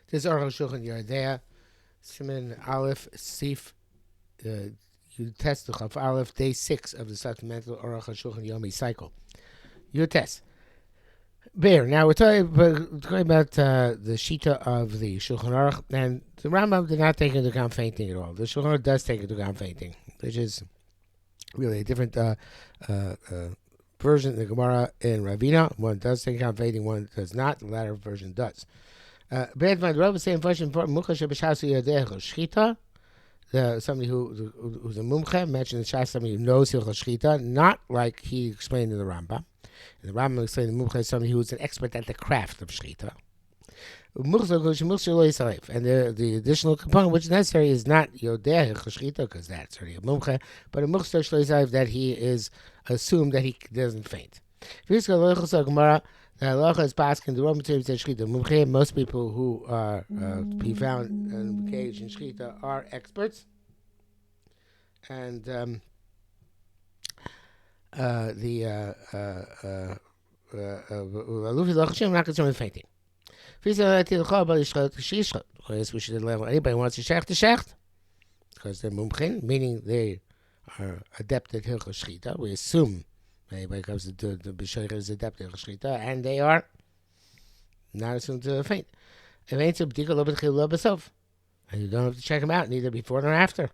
This is Arukh HaShulchan. You're there. Siman Aleph Sif. You test the Chaf Aleph, day 6 of the Supplemental Arukh HaShulchan Yomi cycle. Your test. Bear. Now we're talking about the Shita of the Shulchan Aruch, and the Rambam did not take into account fainting at all. The Shulchan Aruch does take into account fainting, which is really a different version of the Gemara in Ravina. One does take into account fainting, one does not. The latter version does. Somebody who's a mumche mentioned the Shas, somebody who knows Hilchos Shchita, not like he explained in the Rambam. And the Rambam explained the mumche is somebody who is an expert at the craft of Shchita. And the additional component which is necessary is not Yodeh Hilchos Shchita, because that's already a mumche, but a mumche that he is assumed that he doesn't faint. The halacha is passed in the raw materials of shchita. Most people who are to be found engaged in shchita are experts, and the I'm not concerned with fainting. Anybody wants to shecht, because they're mumchin, meaning they are adept at hilchos shchita. We assume. Anybody comes to the B'Shoich is adept at Shchita, and they are not assumed to faint. And you don't have to check them out, neither before nor after.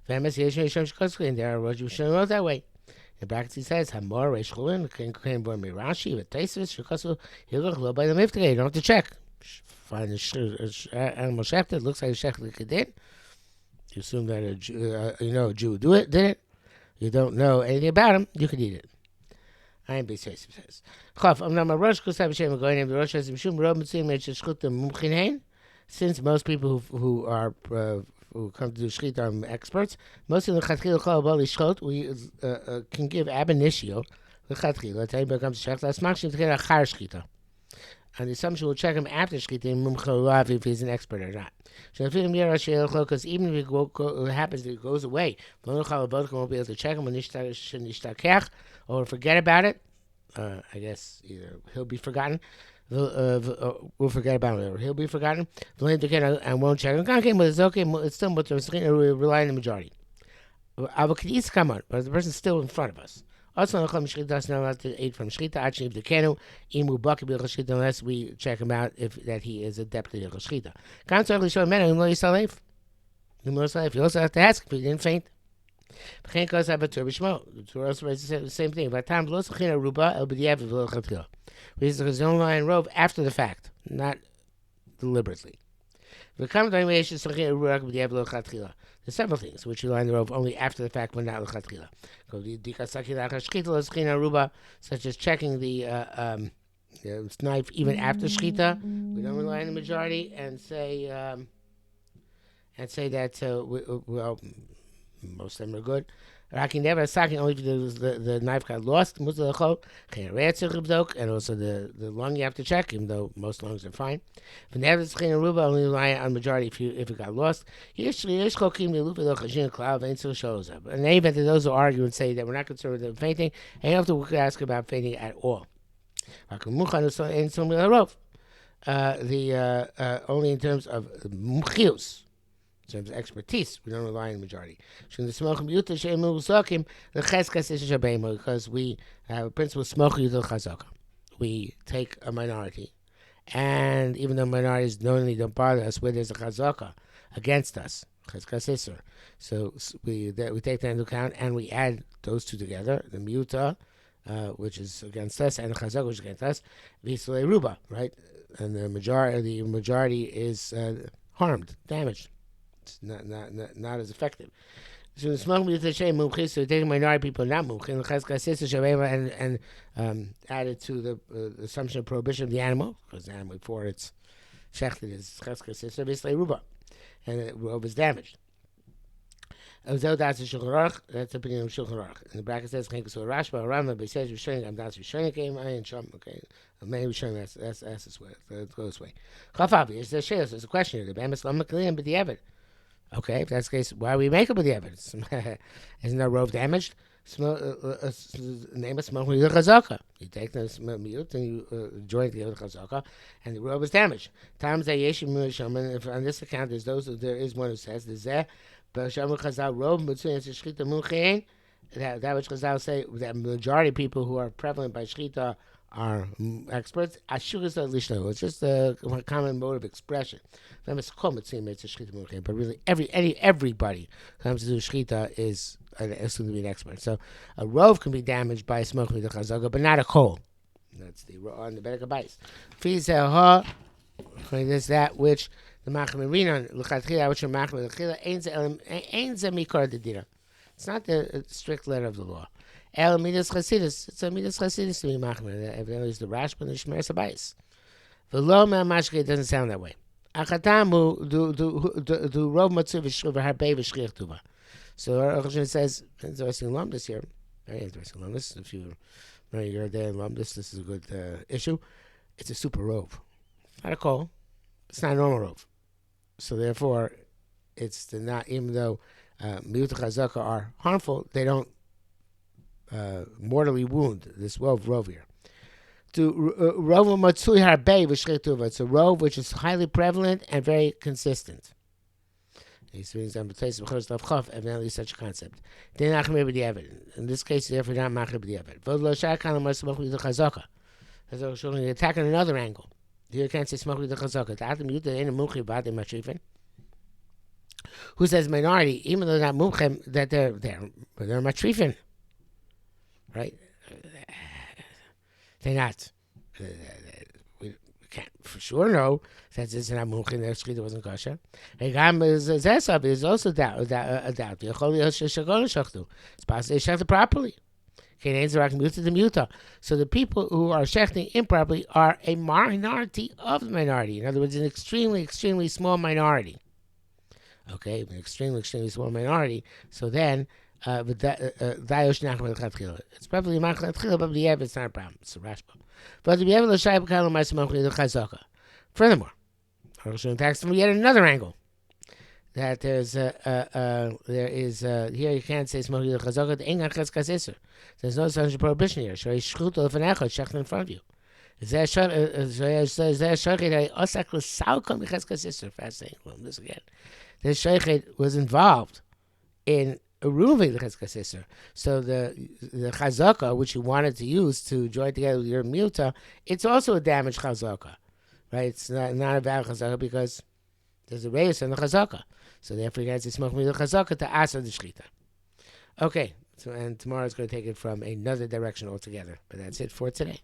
And there are Rosh Hashanah that way. In brackets he says, Hamor, Reish Chulin, Ken Bor Mirashi, with Taisus, Shikasu, Hilach, by the Miftige. You don't have to check. Find the animal shechted, looks like a shechted kedin. You assume that a Jew did it. You don't know anything about him, you can eat it. I am says. Since most people who come to do shchita are experts, most of the we can give ab initio. Anybody comes to shchita, and the assumption will check him after shchita if he's an expert or not. Because even if it happens that it goes away, won't be able to check him or forget about it. I guess either he'll be forgotten, we'll forget about it, or he'll be forgotten, and won't check him. It's okay, it's still much of a rely on the majority. But the person's still in front of us. Also, not allowed to eat from shchita. Actually, if the kenu imu baki b'ilchos shchita, unless we check him out if that he is adept at ilchos shchita. You also have to ask if he didn't faint. The Torah also writes the same thing. He's his own line robe after the fact, not deliberately. There's several things which you line the robe only after the fact, but not l'chatchila. Such as checking the knife even after shchita. We don't rely on the majority and say that most of them are good. Raki never sacking only if the knife got lost. And also the lung you have to check, even though most lungs are fine. But never only rely on majority if it got lost. In any event, those who argue and say that we're not concerned with fainting, and you don't have to ask about fainting at all. Only in terms of mumchius. In terms of expertise, we don't rely on the majority. Because we have a principle of smoke yutal chazaka. We take a minority. And even though minorities normally don't bother us, where there's a chazaka against us, so we take that into account and we add those two together, the miuta, which is against us, and the chazaka, which is against us, v'isle ruba, right? And the majority is harmed, damaged. It's not as effective. So the smoke with the shame mumchis, so taking minority people not mumchis, and added to the assumption of prohibition of the animal, because the animal before it's shechted is cheskasisa basically ruba, and the robe is damaged. That's the Shulchan Aruch. That's the opinion of Shulchan Aruch. And the bracket says Chenkus Rashba Rambam says Rishonim. I'm not Rishonim came I and Sham. Okay, many Rishonim. That's this way. It goes this way. Chafavi is the shayos. There's a question here. The Bemis Lam Makalim B'Diavad. Okay, if that's the case, why we make up with the evidence? Isn't our robe damaged? name a smoke with the chazaka. You take the mute and you join together with the chazaka, and the robe is damaged. Times that yeshim shaman. If on this account there is one who says the zeh, but shaman chazal robe mitzuyin shchita munchein. That which chazal say that majority of people who are prevalent by shchita are experts. It's just a common mode of expression. It's called mitzvah, it's a shchita munchein, but really everybody comes to do shchita is assumed to be an expert. So a rove can be damaged by smoking with the chazaka, but not a coal. That's the on the bedek abayis. Fizeh is that which the machmir rinan l'chatchila, which are machmir l'chila ein ze mikor dedira. It's not the strict letter of the law. El midas chasidus. It's a midas chasidus to be machmir. Evidently, it's the Rashba and the Shmeres Abayis. The lo ma'mashke doesn't sound that way. Achatamu do rov matzu v'shchur v'harbei v'shchiach tuva. So HaShulchan says, interesting lumdus here. Very interesting lumdus. If you're a day in lumdus, this is a good issue. It's a super rove. Not a coal. It's not a normal rove. So therefore, it's not, even though miyut chazaka are harmful, they don't mortally wound this rove here. Rove matzui harbei v'shchiach tuva. It's a rove which is highly prevalent and very consistent. He's doing some places of chaf, evidently such a concept. They're not going to be evident. In this case, therefore, not machir the evident. V'lo shakal smoke with the chazaka. As I was showing you, attack on another angle. Here you can't say smoke with the chazaka. The atam yuta ain't a mumchi bad in matrifin. Who says minority, even though they're not mumchim, that they're matrifin, right? They're not. We can't for sure know that it's not mumchim. Their shchita wasn't kosher. Zesab is also a doubt. It's possible they shechted properly. So the people who are shechting improperly are a minority of the minority. In other words, an extremely, extremely small minority. Okay, an extremely, extremely small minority. So then, it's probably machatchila, but the it's not a problem. It's a rashba. But the ever l'shayim kalam ma'asmachli the chazaka. Furthermore, HaShulchan attacks from yet another angle. That there is here you can't say smoking the chazaka. The engan chazkas iser. There's no such prohibition here. Shoi shchuto of an echad shechted in front of you. Fascinating. This again. The sheikhet was involved in removing the chazkas iser. So the chazaka, which you wanted to use to join together with your muta, it's also a damaged chazaka, right? It's not a valid chazaka because there's a reyes on the chazaka. So therefore, you guys say smoke with the chazaka to asa the shchita. Okay, so and tomorrow is going to take it from another direction altogether. But that's it for today.